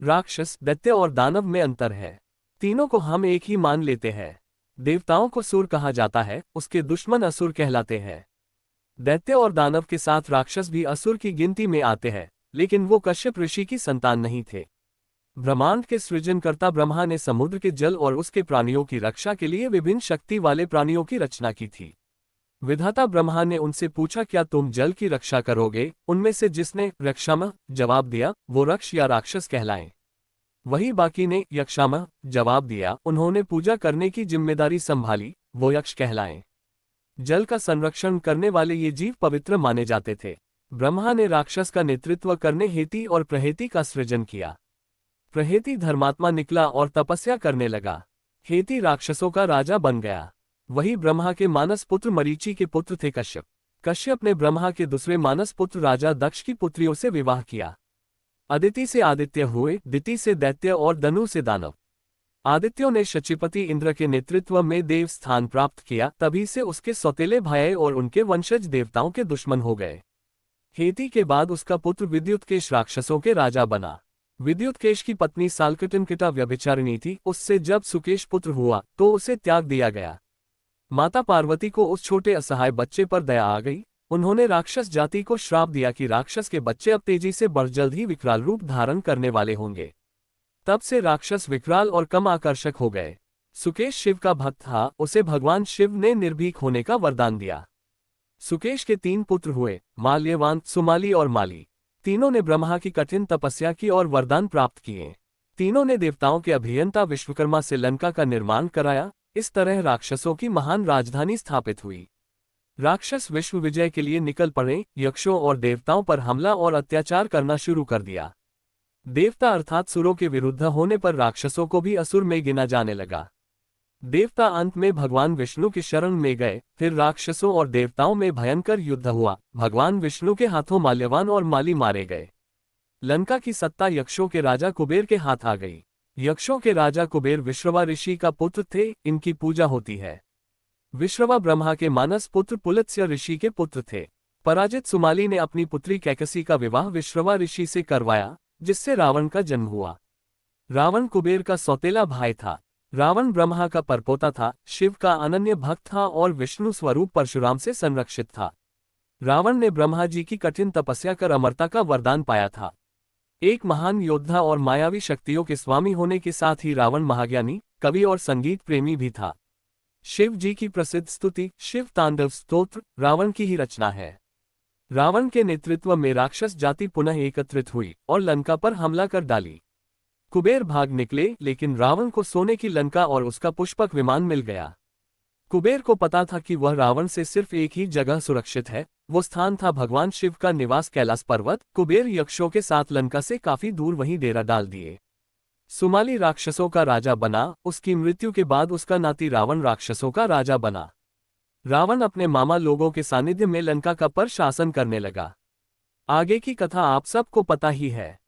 राक्षस, दैत्य और दानव में अंतर है। तीनों को हम एक ही मान लेते हैं। देवताओं को सुर कहा जाता है, उसके दुश्मन असुर कहलाते हैं। दैत्य और दानव के साथ राक्षस भी असुर की गिनती में आते हैं, लेकिन वो कश्यप ऋषि की संतान नहीं थे। ब्रह्मांड के सृजनकर्ता ब्रह्मा ने समुद्र के जल और उसके प्राणियों की रक्षा के लिए विभिन्न शक्ति वाले प्राणियों की रचना की थी। विधाता ब्रह्मा ने उनसे पूछा, क्या तुम जल की रक्षा करोगे? उनमें से जिसने रक्षामः जवाब दिया, वो रक्ष या राक्षस कहलाएं। वही बाकी ने यक्षामः जवाब दिया, उन्होंने पूजा करने की जिम्मेदारी संभाली, वो यक्ष कहलाएं। जल का संरक्षण करने वाले ये जीव पवित्र माने जाते थे। ब्रह्मा ने राक्षस का नेतृत्व करने हेति और प्रहेति का सृजन किया। प्रहेति धर्मात्मा निकला और तपस्या करने लगा। हेति राक्षसों का राजा बन गया। वही ब्रह्मा के मानस पुत्र मरीचि के पुत्र थे कश्यप। कश्यप ने ब्रह्मा के दूसरे मानस पुत्र राजा दक्ष की पुत्रियों से विवाह किया। अदिति से आदित्य हुए, दिति से दैत्य और दनु से दानव। आदित्यों ने शचीपति इंद्र के नेतृत्व में देव स्थान प्राप्त किया, तभी से उसके सौतेले भाई और उनके वंशज देवताओं के दुश्मन हो गए। हेति के बाद उसका पुत्र विद्युतकेश राक्षसों के राजा बना। विद्युतकेश की पत्नी सालकटिनकिटा व्यभिचारिणी थी। उससे जब सुकेश पुत्र हुआ तो उसे त्याग दिया गया। माता पार्वती को उस छोटे असहाय बच्चे पर दया आ गई। उन्होंने राक्षस जाति को श्राप दिया कि राक्षस के बच्चे अब तेजी से बढ़ जल्द ही विकराल रूप धारण करने वाले होंगे। तब से राक्षस विकराल और कम आकर्षक हो गए। सुकेश शिव का भक्त था, उसे भगवान शिव ने निर्भीक होने का वरदान दिया। सुकेश के 3 पुत्र हुए, माल्यवान, सुमाली और माली। तीनों ने ब्रह्मा की कठिन तपस्या की और वरदान प्राप्त किए। तीनों ने देवताओं के अभियंता विश्वकर्मा से लंका का निर्माण कराया। इस तरह राक्षसों की महान राजधानी स्थापित हुई। राक्षस विश्व विजय के लिए निकल पड़े, यक्षों और देवताओं पर हमला और अत्याचार करना शुरू कर दिया। देवता अर्थात सुरों के विरुद्ध होने पर राक्षसों को भी असुर में गिना जाने लगा। देवता अंत में भगवान विष्णु की शरण में गए। फिर राक्षसों और देवताओं में भयंकर युद्ध हुआ। भगवान विष्णु के हाथों माल्यवान और माली मारे गए। लंका की सत्ता यक्षों के राजा कुबेर के हाथ आ गई। यक्षों के राजा कुबेर विश्रवा ऋषि का पुत्र थे, इनकी पूजा होती है। विश्रवा ब्रह्मा के मानस पुत्र पुलत्स्य ऋषि के पुत्र थे। पराजित सुमाली ने अपनी पुत्री कैकसी का विवाह विश्रवा ऋषि से करवाया, जिससे रावण का जन्म हुआ। रावण कुबेर का सौतेला भाई था। रावण ब्रह्मा का परपोता था, शिव का अनन्य भक्त था और विष्णु स्वरूप परशुराम से संरक्षित था। रावण ने ब्रह्मा जी की कठिन तपस्या कर अमरता का वरदान पाया था। एक महान योद्धा और मायावी शक्तियों के स्वामी होने के साथ ही रावण महाज्ञानी, कवि और संगीत प्रेमी भी था। शिव जी की प्रसिद्ध स्तुति शिव तांडव स्तोत्र रावण की ही रचना है। रावण के नेतृत्व में राक्षस जाति पुनः एकत्रित हुई और लंका पर हमला कर डाली। कुबेर भाग निकले, लेकिन रावण को सोने की लंका और उसका पुष्पक विमान मिल गया। कुबेर को पता था कि वह रावण से सिर्फ एक ही जगह सुरक्षित है। वो स्थान था भगवान शिव का निवास कैलाश पर्वत। कुबेर यक्षों के साथ लंका से काफी दूर वहीं डेरा डाल दिए। सुमाली राक्षसों का राजा बना। उसकी मृत्यु के बाद उसका नाती रावण राक्षसों का राजा बना। रावण अपने मामा लोगों के सानिध्य में लंका का पर शासन करने लगा। आगे की कथा आप सबको पता ही है।